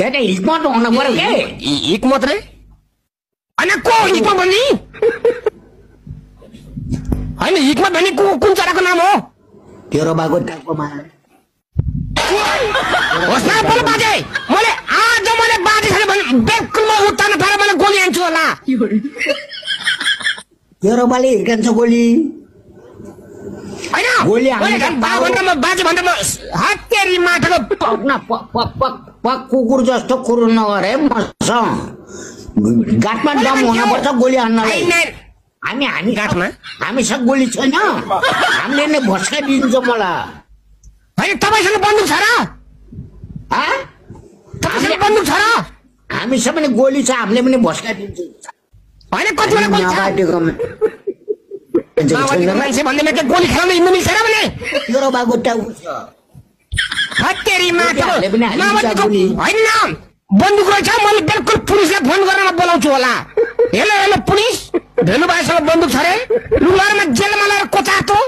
एउटा हिक्मत हुनु पर्यो के हिक्मत रे अनि को हिक्मत भन्ने होइन हिक्मत भन्ने कुन चराको नाम हो तेरो बाको टाउकोमा होस् न बोल बाजे मैले आज मैले बाजे छैन भने बिल्कुल म उत्तान पारेर मैले गोली हान्छु होला तेरो बाले हिर्कान्छ गोली हैन गोली हान्ने म बाजे भन्दा म हत्तेरी माटोको पक कुकुर जस्तो कुरो नगरे मसँग गाँठमा दम हुनुपर्छ गोली हान्नलाई हामी हामी गाँठमा हामीसँग गोली छैन हामीले नै भस्काइदिन्छ मलाई होइन तपाईसँग बन्दुक छ र तपाईसँग बन्दुक छ र हामीसँग पनि गोली छ हामीले पनि भस्काइदिन्छ होइन कतिवटा गोली छ मान्छे भन्दैमा के गोली खेलाउन हिँड्नु मिल्छ र भने तेरो बाबु टाउको छ हत्तेरी माटो होइन बन्दुक रहेछ मैले बिल्कुल पुलिसलाई फोन गरेर बोलाउँछु होला हेलो हेलो पुलिस भेलु भाइसँग बन्दुक छ रे लुगारमा जेलमा लगाएर कोचातो